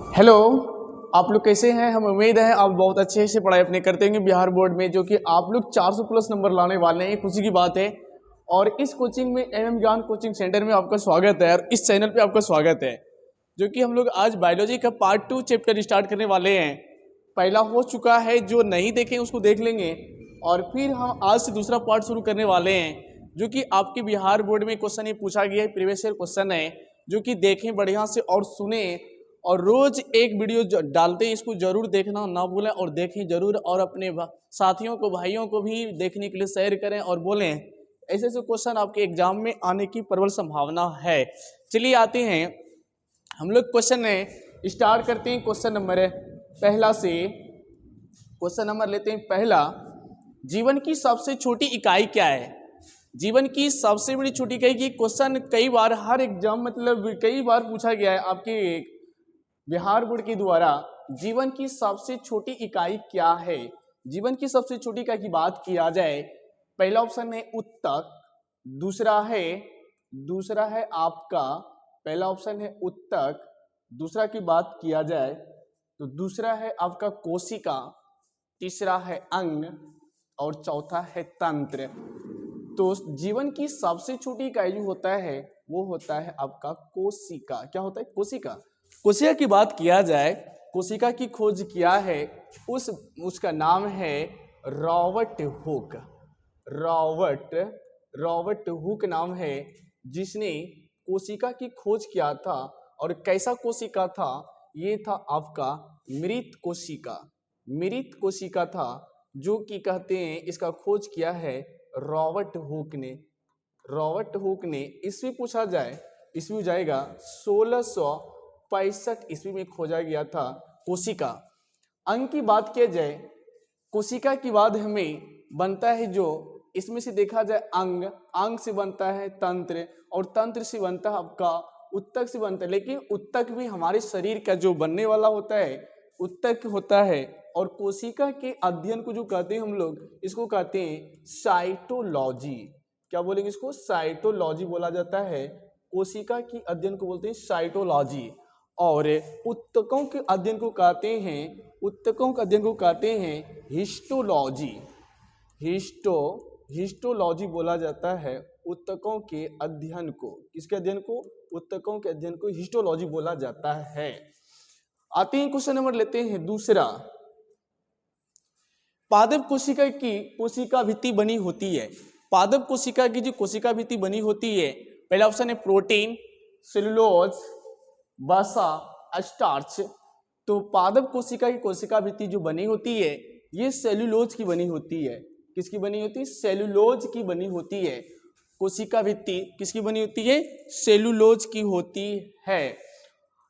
Hello, आप लोग कैसे हैं। हम उम्मीद है आप बहुत अच्छे से पढ़ाई अपने करते होंगे बिहार बोर्ड में, जो कि आप लोग 400 प्लस नंबर लाने वाले हैं। खुशी की बात है। और इस कोचिंग में एम ज्ञान कोचिंग सेंटर में आपका स्वागत है और इस चैनल पे आपका स्वागत है, जो कि हम लोग आज बायोलॉजी का पार्ट 2 चैप्टर स्टार्ट करने वाले हैं। पहला हो चुका है, जो नहीं देखें उसको देख लेंगे, और फिर हम आज से दूसरा पार्ट शुरू करने वाले हैं, जो कि आपके बिहार बोर्ड में क्वेश्चन ये पूछा गया है, प्रीवियस ईयर क्वेश्चन है, जो कि देखें बढ़िया से और सुने, और रोज एक वीडियो डालते हैं, इसको जरूर देखना ना भूलें और देखें जरूर, और अपने साथियों को भाइयों को भी देखने के लिए शेयर करें और बोलें। ऐसे ऐसे क्वेश्चन आपके एग्जाम में आने की प्रबल संभावना है। चलिए आते हैं हम लोग क्वेश्चन है स्टार्ट करते हैं। क्वेश्चन नंबर पहला से क्वेश्चन नंबर लेते हैं पहला। जीवन की सबसे छोटी इकाई क्या है? जीवन की सबसे बड़ी छोटी इकाई की क्वेश्चन कई बार हर एग्जाम मतलब कई बार पूछा गया है आपके बिहार बोर्ड के द्वारा। जीवन की सबसे छोटी इकाई क्या है? जीवन की सबसे छोटी इकाई की बात किया जाए, पहला ऑप्शन है उत्तक, दूसरा है आपका, पहला ऑप्शन है उत्तक, दूसरा की बात किया जाए तो दूसरा है आपका कोशिका, तीसरा है अंग और चौथा है तंत्र। तो जीवन की सबसे छोटी इकाई जो होता है वो होता है आपका कोशिका। क्या होता है? कोशिका। कोशिका की बात किया जाए, कोशिका की खोज किया है उसका नाम है रॉबर्ट हुक। रॉबर्ट हुक नाम है जिसने कोशिका की खोज किया था। और कैसा कोशिका था? ये था आपका मृत कोशिका था, जो कि कहते हैं इसका खोज किया है रॉबर्ट हुक ने। ईस्वी पूछा जाए, ईस्वी हो जाएगा 1665 ईस्वी में खोजा गया था कोशिका। अंग की बात किया जाए, कोशिका के बाद हमें बनता है जो इसमें से देखा जाए अंग से बनता है तंत्र, और तंत्र से बनता है आपका उत्तक से बनता है। लेकिन उत्तक भी हमारे शरीर का जो बनने वाला होता है उत्तक होता है। और कोशिका के अध्ययन को जो कहते हैं हम लोग, इसको कहते हैं साइटोलॉजी। क्या बोलेंगे इसको? साइटोलॉजी बोला जाता है। कोशिका की अध्ययन को बोलते हैं साइटोलॉजी। और उत्तकों के अध्ययन को कहते हैं हिस्टोलॉजी। हिस्टोलॉजी बोला जाता है उत्तकों के अध्ययन को। किसके अध्ययन को? उत्तकों के अध्ययन को हिस्टोलॉजी बोला जाता है। आते हैं क्वेश्चन नंबर लेते हैं दूसरा। पादप कोशिका की कोशिका भित्ति बनी होती है। पादप कोशिका की जो कोशिका भित्ति बनी होती है, पहला ऑप्शन है प्रोटीन, सेलुलोज, वसा, स्टार्च। तो पादप कोशिका की कोशिका भित्ति जो बनी होती है ये सेलुलोज की बनी होती है। किसकी बनी होती है? सेलुलोज की बनी होती है। कोशिका भित्ति किसकी बनी होती है? सेलुलोज की होती है।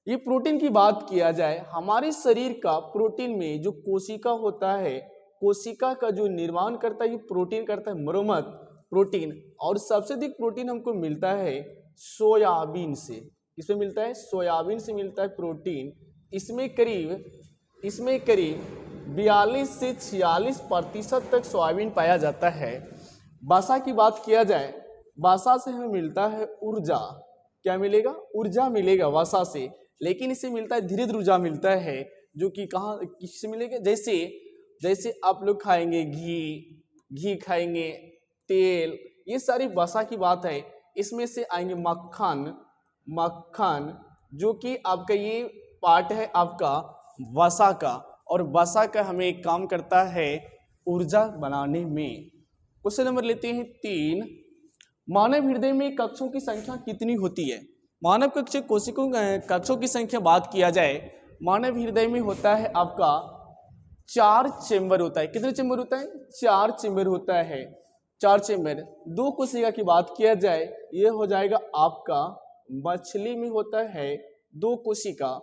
ये प्रोटीन की बात किया जाए, हमारे शरीर का प्रोटीन में जो कोशिका होता है, कोशिका का जो निर्माण करता है ये प्रोटीन करता है, मरम्मत प्रोटीन। और सबसे अधिक प्रोटीन हमको मिलता है सोयाबीन से। किसमें मिलता है? सोयाबीन से मिलता है प्रोटीन। इसमें करीब 42 से 46% तक सोयाबीन पाया जाता है। वसा की बात किया जाए, वसा से हमें मिलता है ऊर्जा। क्या मिलेगा? ऊर्जा मिलेगा वसा से। लेकिन इससे मिलता है धीरे ऊर्जा मिलता है, जो कि कहाँ किससे मिलेगा? जैसे आप लोग खाएंगे घी खाएंगे, तेल, ये सारी वसा की बात है। इसमें से आएंगे मक्खन, जो कि आपका ये पार्ट है आपका वसा का, और वसा का हमें एक काम करता है ऊर्जा बनाने में। क्वेश्चन नंबर लेते हैं 3। मानव हृदय में कक्षों की संख्या कितनी होती है? मानव कक्षों की संख्या बात किया जाए, मानव हृदय में होता है आपका 4 चेंबर होता है। कितने चेंबर होता है? 4 चेंबर होता है। 4 चेंबर। 2 कोशिका की बात किया जाए, ये हो जाएगा आपका मछली में होता है 2 कोशिका।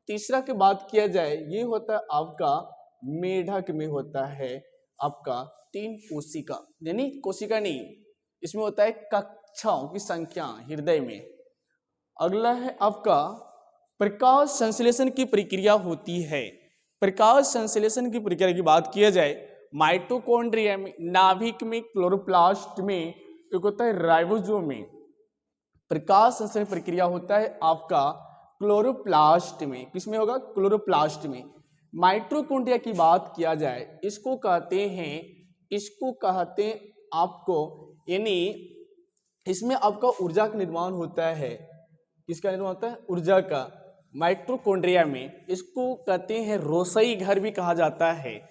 तीसरा की बात किया जाए, ये होता है आपका मेढक में होता है आपका 3 कोशिका। यानी कोशिका नहीं, इसमें होता है कक्षाओं की संख्या हृदय में। अगला है आपका प्रकाश संश्लेषण की प्रक्रिया होती है। प्रकाश संश्लेषण की प्रक्रिया की बात किया जाए, माइटोकॉन्ड्रिया में, नाभिक में, क्लोरोप्लास्ट में, एक होता है राइबोसोम में। प्रकाश संश्लेषण प्रक्रिया होता है आपका क्लोरोप्लास्ट में, किसमें होगा? क्लोरोप्लास्ट में। माइटोकॉन्ड्रिया की बात किया जाए, इसको कहते हैं आपको, यानी इसमें आपका ऊर्जा का निर्माण होता है। किसका निर्माण होता है? ऊर्जा का। माइटोकॉन्ड्रिया में इसको कहते हैं रोसई घर भी कहा जाता है।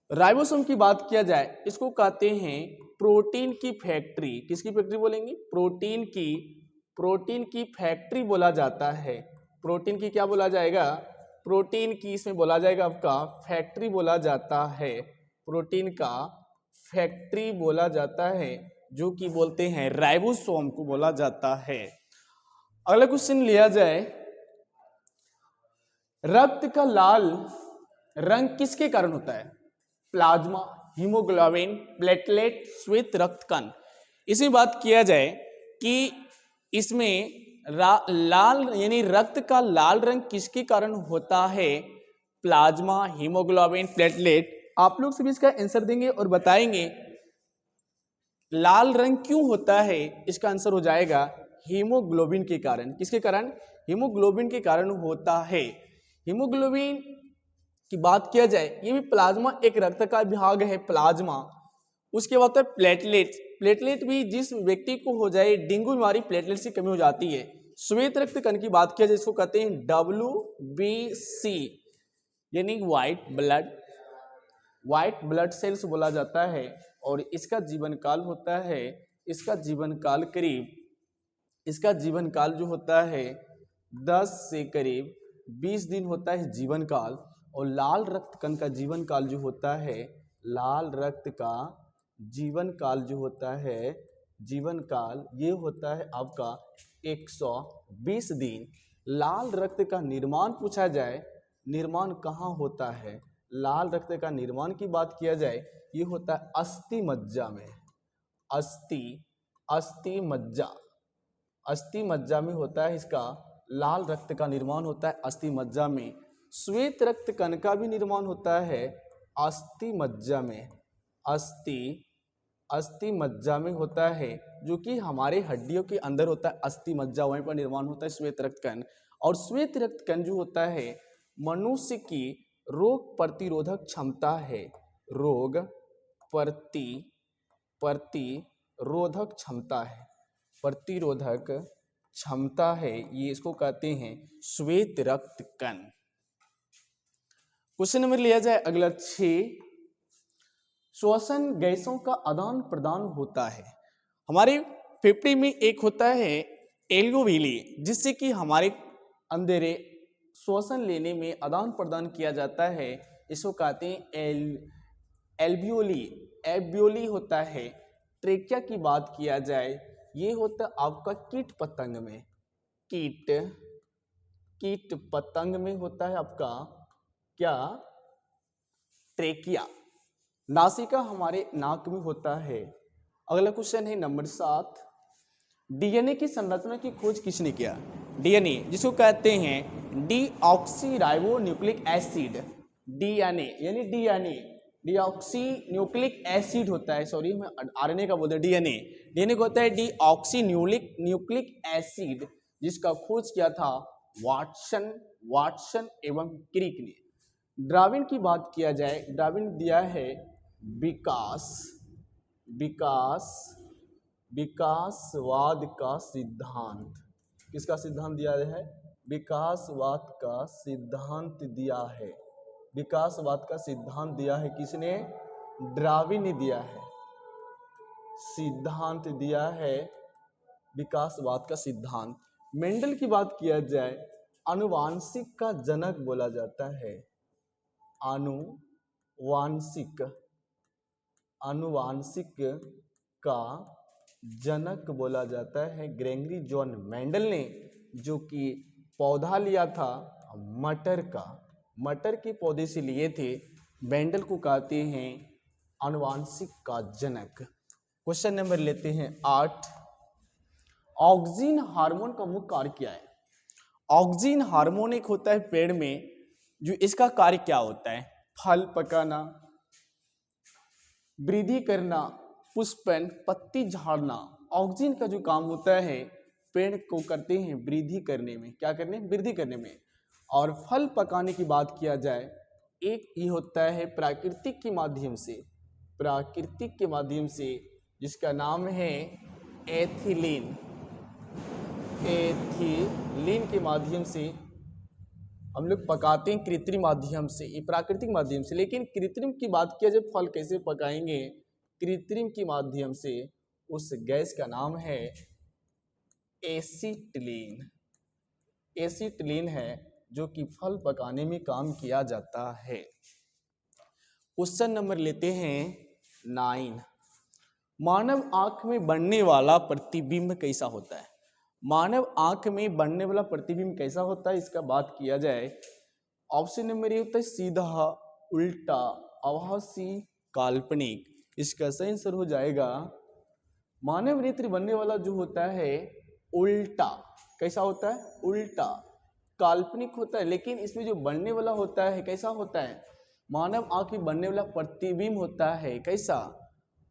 राइबोसोम की बात किया जाए, इसको कहते हैं प्रोटीन की फैक्ट्री। किसकी फैक्ट्री बोलेंगे? प्रोटीन की फैक्ट्री बोला जाता है। प्रोटीन की क्या बोला जाएगा? प्रोटीन की इसमें बोला जाएगा आपका फैक्ट्री बोला जाता है। प्रोटीन का फैक्ट्री बोला जाता है, जो कि बोलते हैं राइबोसोम को बोला जाता है। अगला क्वेश्चन लिया जाए, रक्त का लाल रंग किसके कारण होता है? प्लाज्मा, हीमोग्लोबिन, प्लेटलेट, श्वेत रक्तकण। इसमें बात किया जाए कि इसमें लाल यानी रक्त का लाल रंग किसके कारण होता है? Plasma, haemoglobin, platelet. आप लोग सभी इसका आंसर देंगे और बताएंगे लाल रंग क्यों होता है। इसका आंसर हो जाएगा हीमोग्लोबिन के कारण। किसके कारण? हीमोग्लोबिन के कारण होता है। हीमोग्लोबिन की बात किया जाए, ये भी प्लाज्मा एक रक्त का भाग है, प्लाज्मा। उसके बाद है प्लेटलेट। प्लेटलेट भी जिस व्यक्ति को हो जाए डेंगू बीमारी, प्लेटलेट की कमी हो जाती है। श्वेत रक्त कण की बात किया जाए, इसको कहते हैं WBC, यानी व्हाइट ब्लड सेल्स बोला जाता है। और इसका जीवन काल होता है, इसका जीवन काल जो होता है 10 से करीब 20 दिन होता है जीवन काल। और लाल रक्त कण का जीवन काल जो होता है, लाल रक्त का जीवन काल जो होता है, जीवन काल ये होता है आपका 120 दिन। लाल रक्त का निर्माण पूछा जाए, निर्माण कहाँ होता है? लाल रक्त का निर्माण की बात किया जाए, ये होता है अस्थि मज्जा में। अस्थि मज्जा में होता है इसका लाल रक्त का निर्माण होता है, अस्थि मज्जा में। श्वेत रक्त कण का भी निर्माण होता है अस्थि मज्जा में। अस्थि मज्जा में होता है, जो कि हमारे हड्डियों के अंदर होता है अस्थि मज्जा, वहीं पर निर्माण होता है श्वेत रक्त कण। और श्वेत रक्त कण जो होता है मनुष्य की रोग प्रतिरोधक क्षमता है। रोग प्रतिरोधक क्षमता है, ये इसको कहते हैं श्वेत रक्त कण। क्वेश्चन नंबर लिया जाए अगला 6, श्वसन गैसों का आदान प्रदान होता है। हमारे फेफड़े में एक होता है एल्वियोली, जिससे कि हमारे अंदर श्वसन लेने में आदान प्रदान किया जाता है, इसको कहते हैं एल्वियोली होता है। ट्रेकिया की बात किया जाए, ये होता है आपका कीट पतंग में होता है आपका क्या? ट्रेकिया। नासिका हमारे नाक में होता है। अगला क्वेश्चन है नंबर 7, डीएनए की संरचना की खोज किसने किया? डीएनए जिसको कहते हैं डीऑक्सीराइबोन्यूक्लिक एसिड। डीएनए यानी डीऑक्सी न्यूक्लिक एसिड होता है, सॉरी मैं आरएनए का बोलते हैं। डीएनए को होता है डीऑक्सी न्यूक्लिक एसिड, जिसका खोज किया था वाटसन एवं क्रिक ने। डार्विन की बात किया जाए, डार्विन दिया है विकासवाद का सिद्धांत। किसका सिद्धांत दिया है? विकासवाद का सिद्धांत दिया है। विकासवाद का सिद्धांत दिया है किसने? डार्विन ने दिया है। सिद्धांत दिया है विकासवाद का सिद्धांत। मेंडल की बात किया जाए, आनुवांशिक का जनक बोला जाता है। आनुवांशिक का जनक बोला जाता है ग्रेगरी जॉन मेंडल ने, जो कि पौधा लिया था मटर के पौधे से लिए थे। मेंडल को कहते हैं आनुवांशिक का जनक। क्वेश्चन नंबर लेते हैं 8, ऑक्सिन हार्मोन का मुख्य कार्य क्या है? ऑक्सिन हार्मोन एक होता है पेड़ में, जो इसका कार्य क्या होता है? फल पकाना, वृद्धि करना, पुष्पन, पत्ती झाड़ना। ऑक्सिन का जो काम होता है पेड़ को करते हैं वृद्धि करने में, क्या करने, वृद्धि करने में। और फल पकाने की बात किया जाए, एक ये होता है प्राकृतिक के माध्यम से, प्राकृतिक के माध्यम से, जिसका नाम है एथिलीन। एथिलीन के माध्यम से हम लोग पकाते हैं, कृत्रिम माध्यम से, ये प्राकृतिक माध्यम से। लेकिन कृत्रिम की बात किया जाए, फल कैसे पकाएंगे, कृत्रिम के माध्यम से, उस गैस का नाम है एसीटिलीन। एसीटिलीन है जो कि फल पकाने में काम किया जाता है। क्वेश्चन नंबर लेते हैं 9। मानव आंख में बनने वाला प्रतिबिंब कैसा होता है। मानव आंख में बनने वाला प्रतिबिंब कैसा होता है, इसका बात किया जाए, ऑप्शन नंबर ए होता है सीधा, उल्टा, आभासी, काल्पनिक। इसका सही आंसर हो जाएगा मानव नेत्र बनने वाला जो होता है उल्टा। कैसा होता है, उल्टा, काल्पनिक होता है। लेकिन इसमें जो बनने वाला होता है कैसा होता है, मानव आंख में बनने वाला प्रतिबिंब होता है कैसा,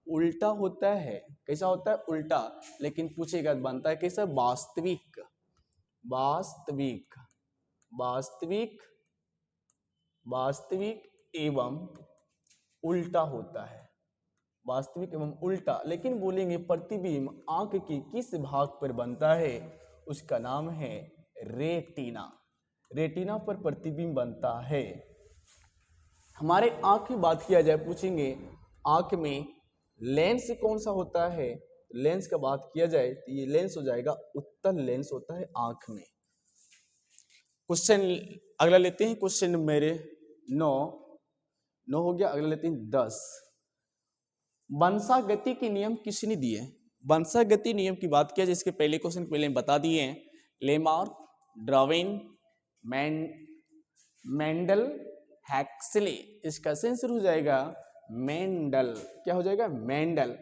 उल्टा होता है। कैसा होता है, उल्टा। लेकिन पूछेगा बनता है कैसा, वास्तविक, वास्तविक, वास्तविक, वास्तविक एवं उल्टा होता है, वास्तविक एवं उल्टा। लेकिन बोलेंगे प्रतिबिंब आंख के किस भाग पर बनता है, उसका नाम है रेटिना। रेटिना पर प्रतिबिंब बनता है। हमारे आंख की बात किया जाए, पूछेंगे आंख में लेंस कौन सा होता है। लेंस का बात किया जाए तो ये लेंस हो जाएगा उत्तल लेंस होता है आंख में। क्वेश्चन अगला लेते हैं, क्वेश्चन मेरे 9 हो गया। अगला लेते हैं 10। वंशागति के नियम किसने दिए। वंशागति नियम की बात किया जाए, इसके पहले क्वेश्चन पहले बता दिए हैं, लेमार्क, डार्विन, मेंडल, हैक्सले। इसका आंसर हो जाएगा मेंडल। क्या हो जाएगा, मेंडल।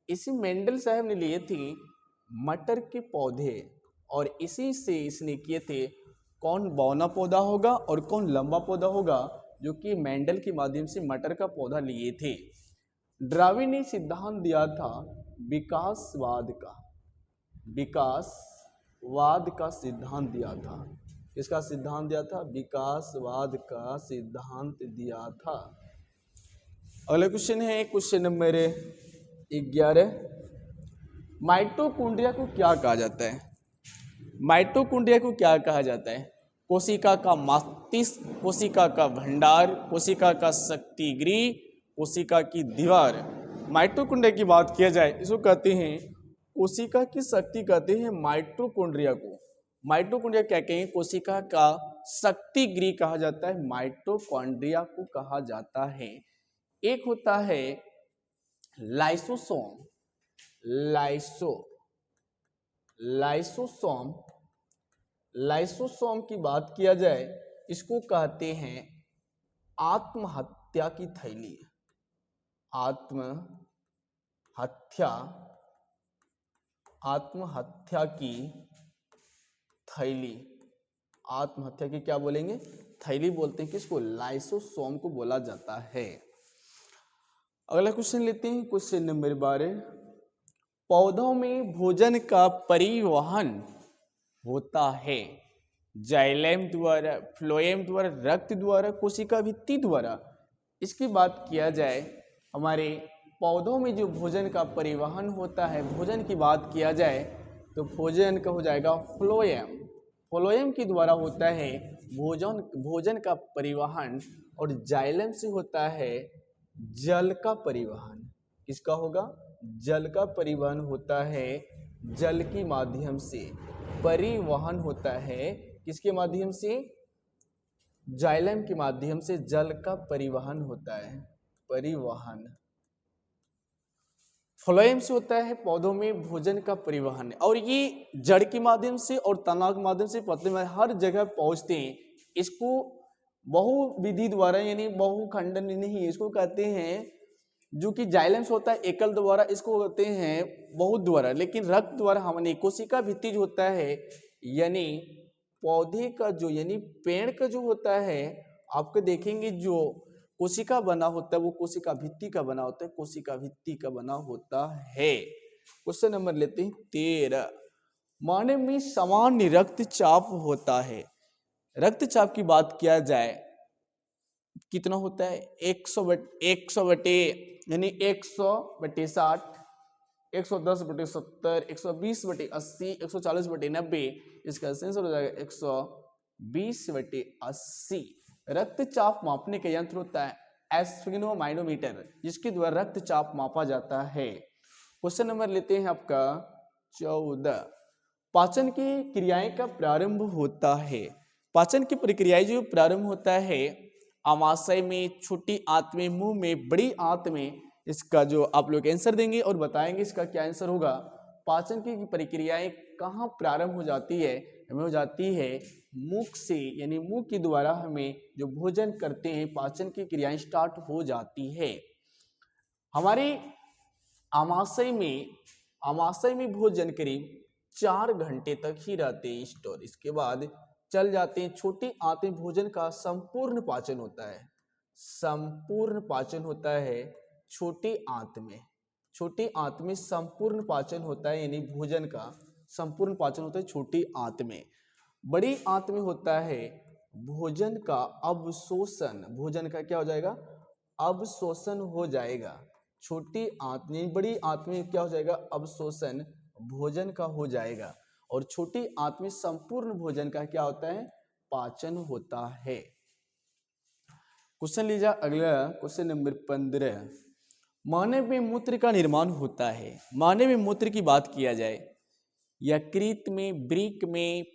इसी मेंडल साहब ने लिए थे मटर के पौधे, और इसी से इसने किए थे कौन बौना पौधा होगा और कौन लंबा पौधा होगा, जो कि मेंडल के माध्यम से मटर का पौधा लिए थे। डार्विन ने सिद्धांत दिया था विकासवाद का, विकासवाद का सिद्धांत दिया था। इसका सिद्धांत दिया था, विकासवाद का सिद्धांत दिया था। अगला क्वेश्चन है क्वेश्चन नंबर 11। माइटोकॉन्ड्रिया को क्या कहा जाता है। माइटोकॉन्ड्रिया को क्या कहा जाता है, कोशिका का मस्तिष्क, कोशिका का भंडार, कोशिका का शक्ति गृह, कोशिका की दीवार। माइटोकॉन्ड्रिया की बात किया जाए, इसको कहते हैं कोशिका की शक्ति, कहते हैं माइटोकॉन्ड्रिया को। माइटोकॉन्ड्रिया क्या कहेंगे, कोशिका का शक्ति गृह कहा जाता है, माइटोकॉन्ड्रिया को कहा जाता है। एक होता है लाइसोसोम, लाइसोसोम, लाइसोसोम की बात किया जाए, इसको कहते हैं आत्महत्या की थैली, आत्महत्या, आत्महत्या की थैली, आत्महत्या की क्या बोलेंगे, थैली बोलते हैं किसको, लाइसोसोम को बोला जाता है। अगला क्वेश्चन लेते हैं, क्वेश्चन नंबर 12। पौधों में भोजन का परिवहन होता है जाइलम द्वारा, फ्लोएम द्वारा, रक्त द्वारा, कोशिका भित्ति द्वारा। इसकी बात किया जाए, हमारे पौधों में जो भोजन का परिवहन होता है, भोजन की बात किया जाए तो भोजन का हो जाएगा फ्लोएम, फ्लोएम के द्वारा होता है भोजन का परिवहन। और जाइलम से होता है जल का परिवहन। किसका होगा, जल का परिवहन होता है, जल के माध्यम से परिवहन होता है, किसके माध्यम से, जाइलम के माध्यम से जल का परिवहन होता है, परिवहन। फ्लोएम से होता है पौधों में भोजन का परिवहन, और ये जड़ के माध्यम से और तना के माध्यम से पत्ते में हर जगह पहुंचते हैं। इसको बहुविधि द्वारा, यानी बहुखंडन नहीं, इसको कहते हैं, जो कि जाइलम से होता है एकल द्वारा, इसको कहते हैं बहुत द्वारा। लेकिन रक्त द्वारा हमने कोशिका भित्ति जो होता है, यानी पौधे का जो, यानी पेड़ का जो होता है, आपको देखेंगे जो कोशिका बना होता है वो कोशिका भित्ति का बना होता है, कोशिका भित्ति का बना होता है। क्वेश्चन नंबर लेते हैं 13। मानव में सामान्य रक्तचाप होता है। रक्तचाप की बात किया जाए कितना होता है 100 बटे यानी 100/60, 110/70, 120/80, 140/90। इसका सेंसर हो जाएगा 120/80। रक्तचाप मापने का यंत्र होता है एस्फिग्नोमाइनोमीटर, जिसके द्वारा रक्तचाप मापा जाता है। क्वेश्चन नंबर लेते हैं आपका 14। पाचन की क्रियाएं का प्रारंभ होता है। पाचन की प्रक्रियाएं जो प्रारंभ होता है आमाशय में, छोटी आंत में, मुंह में, बड़ी आंत में। इसका जो आप लोग आंसर देंगे और बताएंगे इसका क्या आंसर होगा। पाचन की प्रक्रियाएं कहाँ प्रारंभ हो जाती है? हमें हो जाती है मुख से, यानी मुंह के द्वारा हमें जो भोजन करते हैं पाचन की क्रियाएं स्टार्ट हो जाती है। हमारे आमाशय में भोजन करीब 4 घंटे तक ही रहते हैं स्टोर। इसके बाद चल जाते हैं छोटी आंत में। भोजन का संपूर्ण पाचन होता है, संपूर्ण पाचन होता है छोटी आंत में। छोटी आंत में संपूर्ण पाचन होता है, यानी भोजन का संपूर्ण पाचन होता है छोटी आंत में। बड़ी आंत में होता है भोजन का अवशोषण। भोजन का क्या हो जाएगा? अवशोषण हो जाएगा। छोटी आंत में, बड़ी आंत में क्या हो जाएगा? अवशोषण भोजन का हो जाएगा। और छोटी आंत में संपूर्ण भोजन का क्या होता है? पाचन होता है। क्वेश्चन लीजिए अगला, क्वेश्चन नंबर 15। मानव में मूत्र का निर्माण होता है। मानव में मूत्र की बात किया जाए यकृत में, वृक्क में,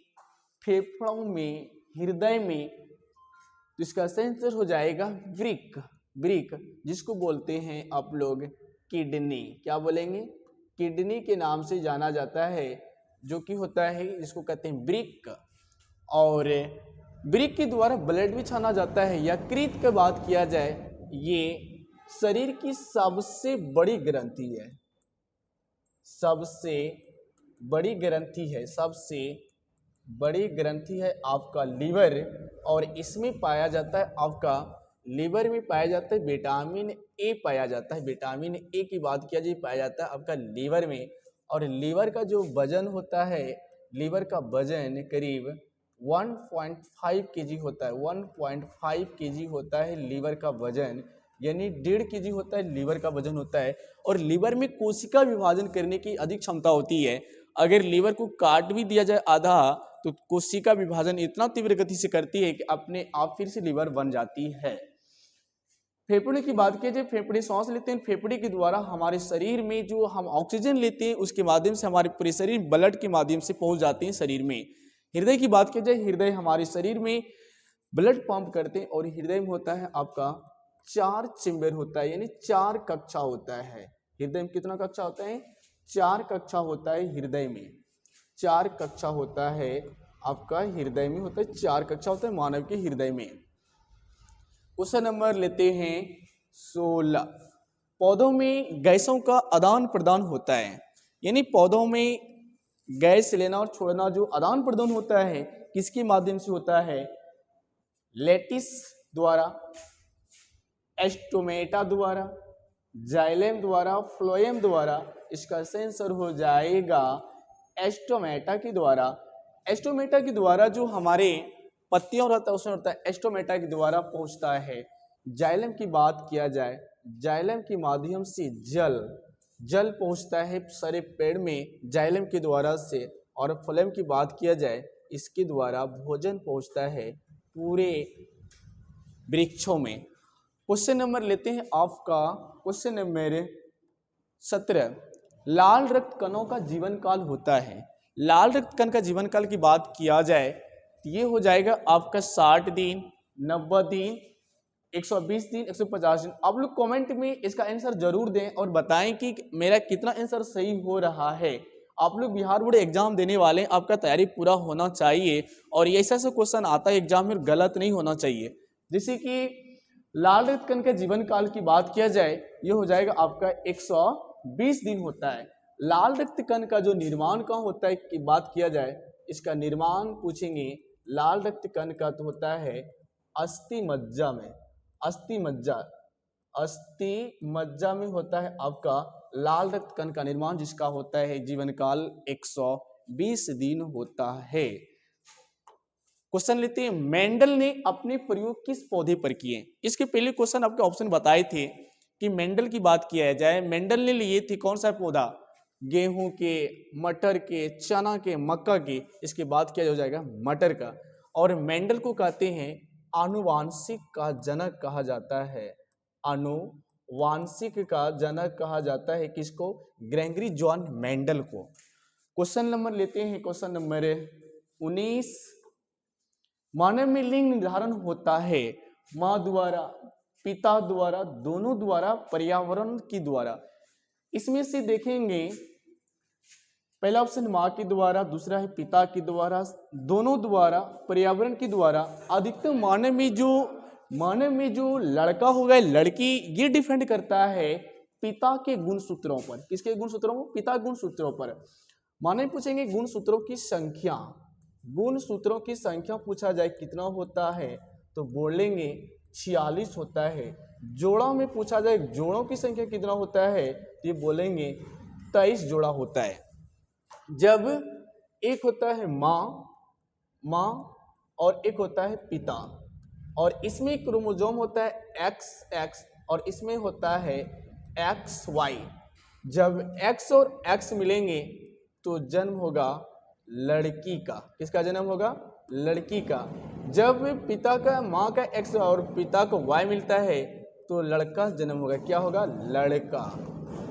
फेफड़ों में, हृदय में, तो इसका आंसर हो जाएगा वृक्क। वृक्क जिसको बोलते हैं आप लोग किडनी। क्या बोलेंगे? किडनी के नाम से जाना जाता है, जो कि होता है जिसको कहते हैं वृक्क। और वृक्क के द्वारा ब्लड भी छाना जाता है। यकृत की बात किया जाए, ये शरीर की सबसे बड़ी ग्रंथि है, सबसे बड़ी ग्रंथि है, सबसे बड़ी ग्रंथि है आपका लीवर। और इसमें पाया जाता है आपका लीवर में पाया जाता है विटामिन ए पाया जाता है। विटामिन ए की बात किया जाए पाया जाता है आपका लीवर में। और लीवर का जो वजन होता है, लीवर का वजन करीब 1.5 kg होता है। 1.5 kg होता है लीवर का वजन, यानी 1.5 kg होता है लीवर का वजन होता है। और लीवर में कोशिका विभाजन करने की अधिक क्षमता होती है। अगर लीवर को काट भी दिया जाए आधा, तो कोशिका विभाजन इतना तीव्र गति से करती है कि अपने आप फिर से लीवर बन जाती है। फेफड़े की बात की जाए, फेफड़े सांस लेते हैं। फेफड़े के द्वारा हमारे शरीर में जो हम ऑक्सीजन लेते हैं उसके माध्यम से हमारे पूरे शरीर ब्लड के माध्यम से पहुंच जाते हैं शरीर में। हृदय की बात की जाए, हृदय हमारे शरीर में ब्लड पंप करते हैं। और हृदय में होता है आपका 4 चेम्बर होता है, यानी 4 कक्षा होता है। हृदय में कितना कक्षा होता है? 4 कक्षा होता है हृदय में। 4 कक्षा होता है आपका हृदय में, होता है 4 कक्षा होता है मानव के हृदय में। क्वेश्चन नंबर लेते हैं 16। पौधों में गैसों का आदान प्रदान होता है, यानी पौधों में गैस लेना और छोड़ना जो आदान प्रदान होता है किसके माध्यम से होता है? लेटिस द्वारा, एस्टोमेटा द्वारा, जाइलेम द्वारा, फ्लोएम द्वारा। इसका सेंसर हो जाएगा एस्टोमेटा के द्वारा। एस्टोमेटा के द्वारा जो हमारे पत्तियों रहता है उसमें होता है एस्टोमेटा के द्वारा पहुंचता है। जाइलम की बात किया जाए, जाइलम के माध्यम से जल पहुंचता है सारे पेड़ में जाइलम के द्वारा से। और फ्लोएम की बात किया जाए, इसके द्वारा भोजन पहुंचता है पूरे वृक्षों में। क्वेश्चन नंबर लेते हैं आपका, क्वेश्चन नंबर 17। लाल रक्त कणों का जीवन काल होता है। लाल रक्त कण का जीवन काल की बात किया जाए तो ये हो जाएगा आपका 60 दिन, 90 दिन, 120 दिन, 150 दिन। आप लोग कमेंट में इसका आंसर जरूर दें और बताएं कि मेरा कितना आंसर सही हो रहा है। आप लोग बिहार बोर्ड एग्जाम देने वाले हैं, आपका तैयारी पूरा होना चाहिए। और ये ऐसा क्वेश्चन आता है एग्जाम में, गलत नहीं होना चाहिए। जैसे कि लाल रक्त कण के जीवन काल की बात किया जाए, ये हो जाएगा आपका 120 दिन होता है। लाल रक्त कण का जो निर्माण कहाँ होता है की बात किया जाए, इसका निर्माण पूछेंगे। लाल रक्त कण का तो होता है अस्थि मज्जा में, अस्थि मज्जा में होता है आपका लाल रक्त कण का निर्माण, जिसका होता है जीवन काल 120 20 दिन होता है। क्वेश्चन लेते हैं, मेंडल ने अपने प्रयोग किस पौधे पर किए। इसके पहले क्वेश्चन आपके ऑप्शन बताए थे कि मेंडल की बात किया जाए, मेंडल ने लिए थे कौन सा पौधा, गेहूं के, मटर के, चना के, मक्का के। इसके बाद क्या हो जाएगा, मटर का। और मेंडल को कहते हैं आनुवांशिक का जनक कहा जाता है, आनुवांशिक का जनक कहा जाता है किसको, ग्रेगरी जॉन मेंडल को। क्वेश्चन नंबर लेते हैं, क्वेश्चन नंबर 19, मानव में लिंग निर्धारण होता है माँ द्वारा, पिता द्वारा, दोनों द्वारा, पर्यावरण की द्वारा। इसमें से देखेंगे पहला ऑप्शन माँ के द्वारा, दूसरा है पिता के द्वारा, दोनों द्वारा, पर्यावरण के द्वारा। अधिकतर मानव में जो लड़का होगा लड़की, ये डिपेंड करता है पिता के गुणसूत्रों पर। किसके गुणसूत्रों पर, पिता गुणसूत्रों पर। मानव पूछेंगे गुणसूत्रों की संख्या, गुणसूत्रों की संख्या पूछा जाए कितना होता है तो बोलेंगे 46 होता है। जोड़ा में पूछा जाए जोड़ों की संख्या कितना होता है तो ये बोलेंगे 23 जोड़ा होता है। जब एक होता है माँ और एक होता है पिता, और इसमें क्रोमोसोम होता है XX और इसमें होता है XY। जब X और X मिलेंगे तो जन्म होगा लड़की का। किसका जन्म होगा, लड़की का। जब पिता का, माँ का X और पिता को Y मिलता है तो लड़का जन्म होगा। क्या होगा,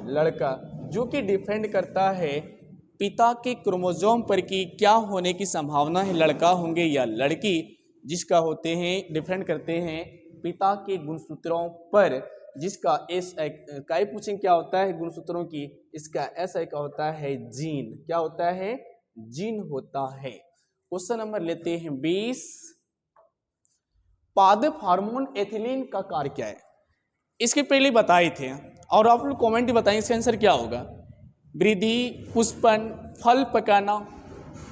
लड़का, जो कि डिपेंड करता है पिता के क्रोमोसोम पर कि क्या होने की संभावना है, लड़का होंगे या लड़की, जिसका होते हैं डिपेंड करते हैं पिता के गुणसूत्रों पर, जिसका एस का पूछें क्या होता है गुणसूत्रों की, इसका SI का होता है जीन। क्या होता है, जीन होता है। क्वेश्चन नंबर लेते हैं 20, पादप हार्मोन एथिलीन का कार्य क्या है। इसके पहले बताए थे और आप लोग कमेंट बताएं इसका आंसर क्या होगा। वृद्धि, पुष्पन, फल पकाना,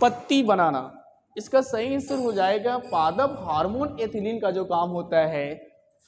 पत्ती बनाना। इसका सही आंसर हो जाएगा पादप हार्मोन एथिलीन का जो काम होता है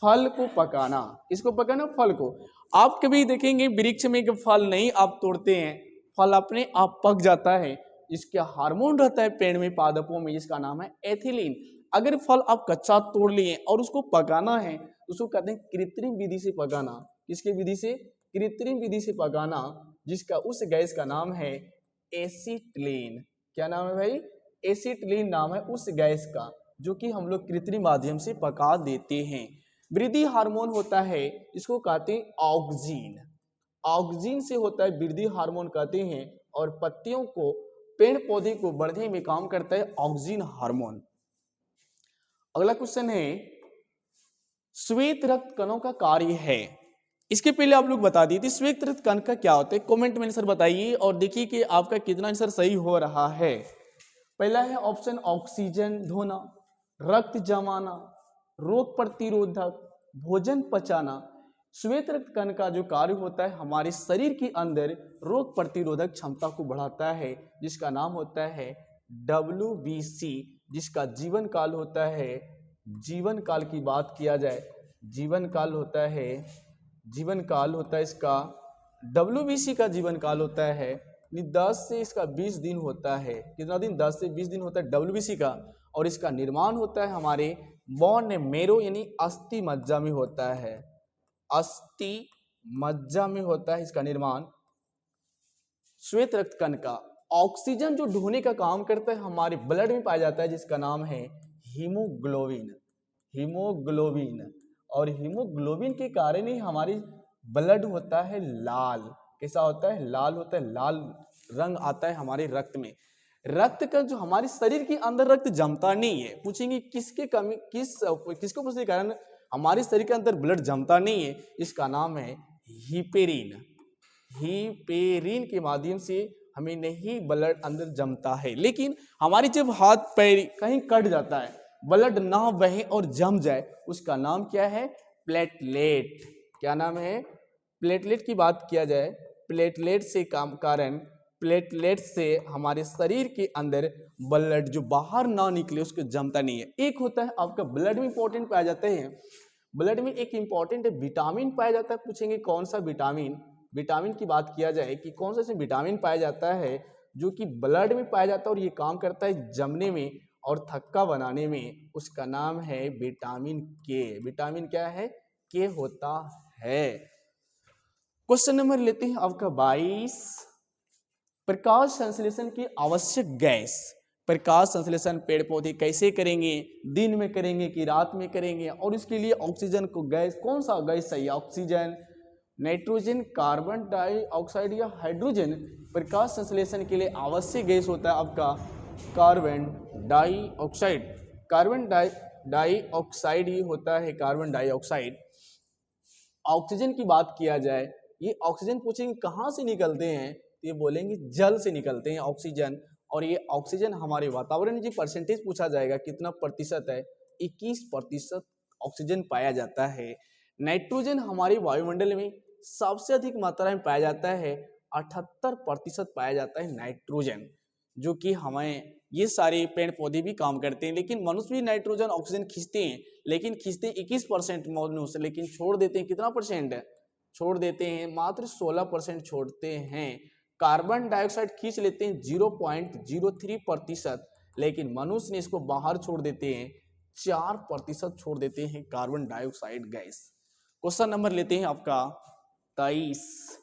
फल को पकाना। इसको पकाना, फल को। आप कभी देखेंगे वृक्ष में कि फल नहीं आप तोड़ते हैं, फल अपने आप पक जाता है। इसका हार्मोन रहता है पेड़ में, पादपों में, जिसका नाम है एथिलीन। अगर फल आप कच्चा तोड़ लिए और उसको पकाना है, उसको कहते हैं कृत्रिम विधि से पकाना। किसके विधि से, कृत्रिम विधि से पकाना, जिसका उस गैस का नाम है एसिटिलीन। क्या नाम है भाई, एसिटिलीन नाम है उस गैस का, जो कि हम लोग कृत्रिम माध्यम से पका देते हैं। वृद्धि हार्मोन होता है, इसको कहते हैं ऑक्सीन। ऑक्सीन से होता है वृद्धि हार्मोन कहते हैं, और पत्तियों को, पेड़ पौधे को बढ़ने में काम करता है ऑक्सीन हार्मोन। अगला क्वेश्चन है, श्वेत रक्त कणों का कार्य है। इसके पहले आप लोग बता दिए थे श्वेत रक्त कण का क्या होता है। कमेंट में आंसर बताइए और देखिए कि आपका कितना आंसर सही हो रहा है। पहला है ऑप्शन ऑक्सीजन ढोना, रक्त जमाना, रोग प्रतिरोधक, भोजन पचाना। श्वेत रक्त कण का जो कार्य होता है हमारे शरीर के अंदर रोग प्रतिरोधक क्षमता को बढ़ाता है, जिसका नाम होता है WBC, जिसका जीवन काल होता है, जीवन काल की बात किया जाए, जीवन काल होता है इसका, WBC का जीवन काल होता है 10 से इसका 20 दिन होता है। कितना दिन, 10 से 20 दिन होता है WBC का। और इसका निर्माण होता है हमारे बोन मेरो यानी अस्थि मज्जा में होता है, अस्थि मज्जा में होता है इसका निर्माण श्वेत रक्त कण का। ऑक्सीजन जो ढोने का काम करता है हमारे ब्लड में पाया जाता है, जिसका नाम है हीमोग्लोबिन। और हीमोग्लोबिन के कारण ही हमारी ब्लड होता है लाल। कैसा होता है, लाल होता है, लाल रंग आता है हमारे रक्त में। रक्त का जो हमारे शरीर के अंदर रक्त जमता नहीं है, पूछेंगे किसके कमी, किसको पूछने के कारण हमारे शरीर के अंदर ब्लड जमता नहीं है, इसका नाम है हिपेरिन। हिपेरिन के माध्यम से हमें नहीं ब्लड अंदर जमता है। लेकिन हमारी जब हाथ पैर कहीं कट जाता है, ब्लड ना बहे और जम जाए, उसका नाम क्या है, प्लेटलेट। क्या नाम है, प्लेटलेट की बात किया जाए, प्लेटलेट से कारण, प्लेटलेट से हमारे शरीर के अंदर ब्लड जो बाहर ना निकले उसको जमता नहीं है। एक होता है आपका ब्लड में इंपॉर्टेंट पाया जाते हैं, ब्लड में एक इंपॉर्टेंट विटामिन पाया जाता है। पूछेंगे कौन सा विटामिन, विटामिन की बात किया जाए कि कौन सा विटामिन पाया जाता है जो कि ब्लड में पाया जाता है और ये काम करता है जमने में और थक्का बनाने में, उसका नाम है विटामिन के। विटामिन क्या है? के होता है। क्वेश्चन नंबर लेते हैं आपका 22। प्रकाश संश्लेषण की आवश्यक गैस। प्रकाश संश्लेषण पेड़ पौधे कैसे करेंगे? दिन में करेंगे कि रात में करेंगे? और इसके लिए ऑक्सीजन को गैस, कौन सा गैस चाहिए? ऑक्सीजन, नाइट्रोजन, कार्बन डाइऑक्साइड या हाइड्रोजन? प्रकाश संश्लेषण के लिए आवश्यक गैस होता है आपका कार्बन डाइऑक्साइड। कार्बन डाइऑक्साइड ही होता है, कार्बन डाइऑक्साइड। ऑक्सीजन की बात किया जाए, ये ऑक्सीजन पूछेंगे कहाँ से निकलते हैं, तो ये बोलेंगे जल से निकलते हैं ऑक्सीजन। और ये ऑक्सीजन हमारे वातावरण में जो परसेंटेज पूछा जाएगा कितना प्रतिशत है, 21% ऑक्सीजन पाया जाता है। नाइट्रोजन हमारे वायुमंडल में सबसे अधिक मात्रा में पाया जाता है, 78% पाया जाता है नाइट्रोजन, जो कि हमें ये सारे पेड़ पौधे भी काम करते हैं। लेकिन मनुष्य भी नाइट्रोजन ऑक्सीजन खींचते हैं, लेकिन खींचते हैं 21% मनुष्य, लेकिन छोड़ देते हैं कितना परसेंट? छोड़ देते हैं मात्र 16% छोड़ते हैं। कार्बन डाइऑक्साइड खींच लेते हैं 0.03%, लेकिन मनुष्य ने इसको बाहर छोड़ देते हैं, 4% छोड़ देते हैं carbon dioxide gas. Question number लेते हैं आपका 23।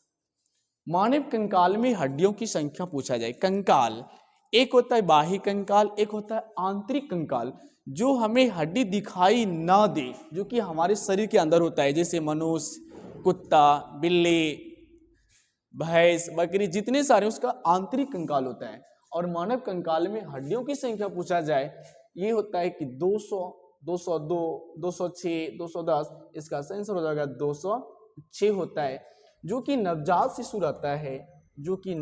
मानव कंकाल में हड्डियों की संख्या पूछा जाए। कंकाल, एक होता है बाह्य कंकाल, एक होता है आंतरिक कंकाल, जो हमें हड्डी दिखाई ना दे, जो कि हमारे शरीर के अंदर होता है, जैसे मनुष्य, कुत्ता, बिल्ली, भैंस, बकरी, जितने सारे उसका आंतरिक कंकाल होता है। और मानव कंकाल में हड्डियों की संख्या पूछा जाए, ये होता है कि 200, 202, 206, 210, इसका आंसर हो जाएगा 206 होता है। जो कि नवजात शिशु रहता है, जो कि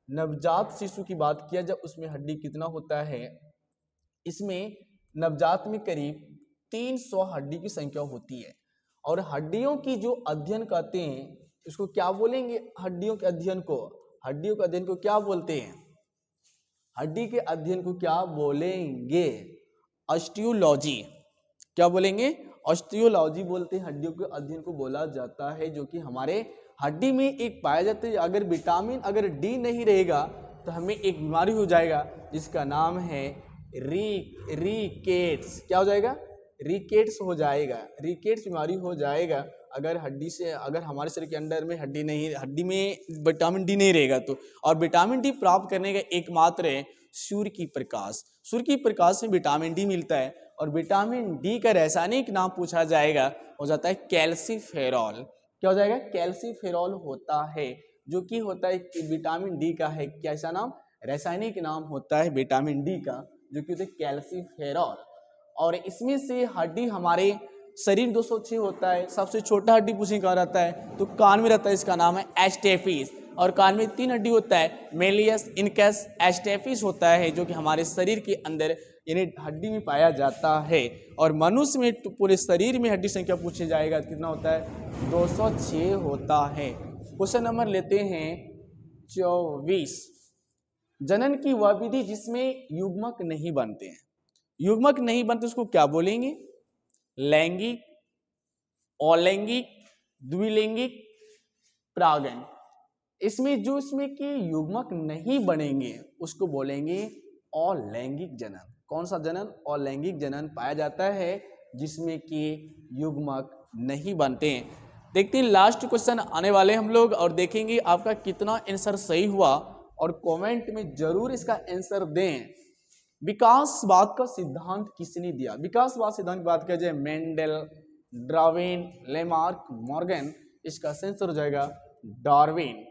नवजात शिशु की बात किया जाए, उसमें हड्डी कितना होता है? इसमें नवजात में करीब 300 हड्डी की संख्या होती है। और हड्डियों की जो अध्ययन करते हैं, इसको क्या बोलेंगे? हड्डियों के अध्ययन को क्या बोलते हैं? हड्डी के अध्ययन को क्या बोलेंगे? ऑस्टियोलॉजी। क्या बोलेंगे? ऑस्टियोलॉजी बोलते हैं, हड्डियों के अध्ययन को बोला जाता है, जो कि हमारे हड्डी में एक पाया जाता है। अगर विटामिन अगर डी नहीं रहेगा तो हमें एक बीमारी हो जाएगा, जिसका नाम है रिकेट्स। क्या हो जाएगा? रिकेट्स हो जाएगा, रिकेट्स बीमारी हो जाएगा अगर हड्डी से, अगर हमारे शरीर के अंदर में हड्डी में विटामिन डी नहीं रहेगा तो। और विटामिन डी प्राप्त करने का एकमात्र है सूर्य की प्रकाश। सूर्य की प्रकाश से विटामिन डी मिलता है। और विटामिन डी का रासायनिक नाम पूछा जाएगा, हो जाता है कैल्सीफेरॉल। क्या हो जाएगा? कैल्सीफेरॉल होता है, जो कि होता है कि विटामिन डी का है कैसा नाम? रासायनिक नाम होता है विटामिन डी का, जो कि होता है कैल्सीफेरॉल। और इसमें से हड्डी हमारे शरीर 206 होता है। सबसे छोटा हड्डी पूछने का रहता है तो कान में रहता है, इसका नाम है एस्टेफिस। और कान में 3 हड्डी होता है, मेलियस, इनकस, एस्टेफिस होता है, जो कि हमारे शरीर के अंदर यानी हड्डी में पाया जाता है। और मनुष्य में पूरे शरीर में हड्डी संख्या पूछे जाएगा कितना होता है? 206 होता है। क्वेश्चन नंबर लेते हैं 24। जनन की वह विधि जिसमें युग्मक नहीं बनते हैं। युग्मक नहीं बनते उसको क्या बोलेंगे? लैंगिक, अलैंगिक, द्विलैंगिक, प्रागन। इसमें कि युग्मक नहीं बनेंगे उसको बोलेंगे अलैंगिक जनन। कौन सा जनन? अलैंगिक जनन पाया जाता है जिसमें कि युग्मक नहीं बनते हैं। देखते हैं लास्ट क्वेश्चन आने वाले हम लोग, और देखेंगे आपका कितना आंसर सही हुआ, और कमेंट में जरूर इसका आंसर दें। विकासवाद का सिद्धांत किसने दिया? विकासवाद सिद्धांत की बात किया जाए, मेंडल, डार्विन, लेमार्क, मॉर्गन। इसका आंसर हो जाएगा डार्विन।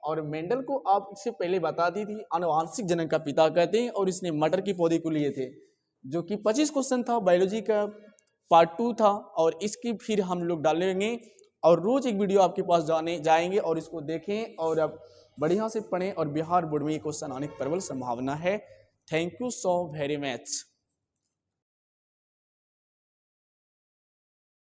और मेंडल को आप इससे पहले बता दी थी आनुवांशिक जनन का पिता कहते हैं, और इसने मटर के पौधे को लिए थे, जो कि 25 क्वेश्चन था, बायोलॉजी का पार्ट 2 था। और इसकी फिर हम लोग डालेंगे, और रोज एक वीडियो आपके पास जाएंगे, और इसको देखें और अब बढ़िया से पढ़ें। और बिहार बोर्ड में ये क्वेश्चन आने की प्रबल संभावना है। Thank you so very much.